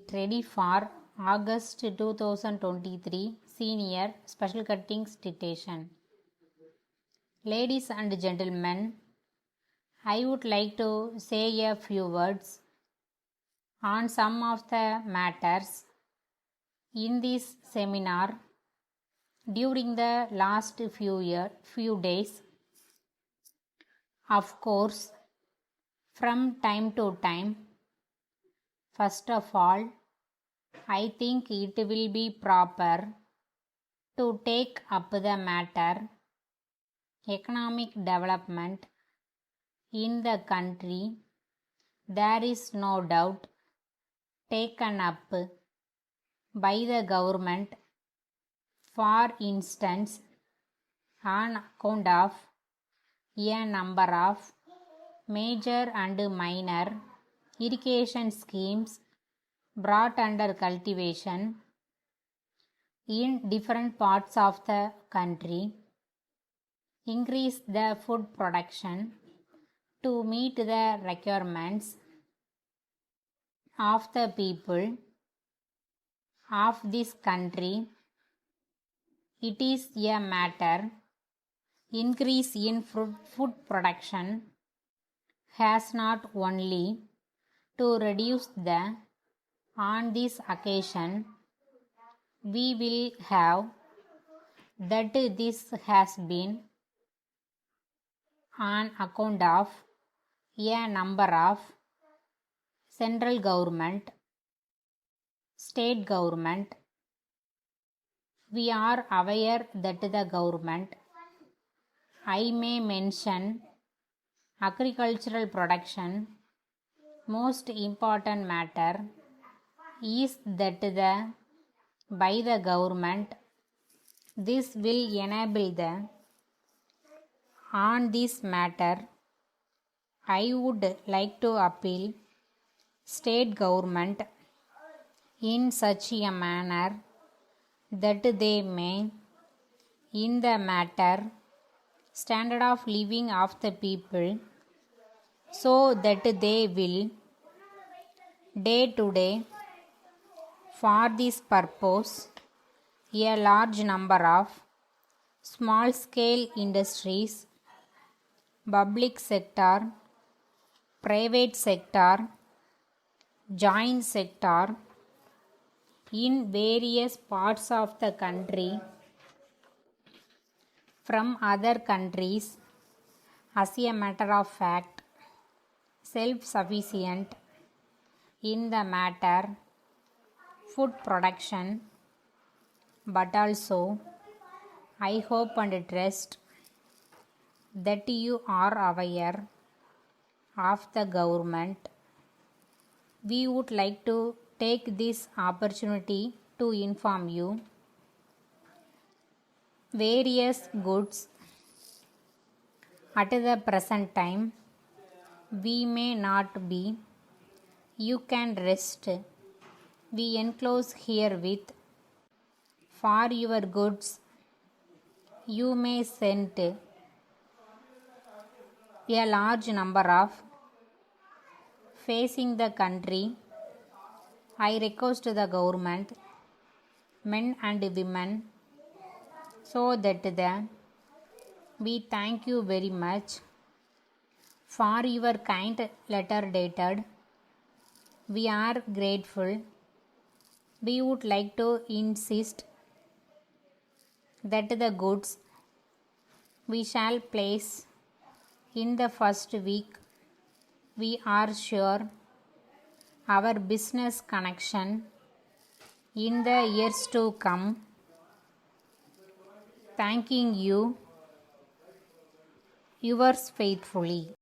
Get ready for August 2023 Senior Special Cuttings Dictation. Ladies and gentlemen, I would like to say a few words on some of the matters in this seminar during the last few days. Of course, from time to time, first of all, I think it will be proper to take up the matter economic development in the country. There is no doubt taken up by the government, for instance, on account of a number of major and minor irrigation schemes brought under cultivation in different parts of the country, increase the food production to meet the requirements of the people of this country. It is a matter increase in food production has not only to reduce the on this occasion we will have that this has been on account of a number of central government, state government. We are aware that the government, I may mention agricultural production, most important matter is that by the government, this will enable the on this matter. I would like to appeal state government in such a manner that they may, in the matter standard of living of the people, so that they will day to day for this purpose a large number of small scale industries, public sector, private sector, joint sector in various parts of the country from other countries, as a matter of fact, self-sufficient in the matter food production, but also I hope and trust that you are aware of the government. We would like to take this opportunity to inform you various goods at the present time we may not be. You can rest. We enclose herewith for your goods. You may send a large number of facing the country. I request the government, men and women, so that we thank you very much for your kind letter dated. We are grateful. We would like to insist that the goods we shall place in the first week. We are sure our business connection in the years to come. Thanking you, yours faithfully.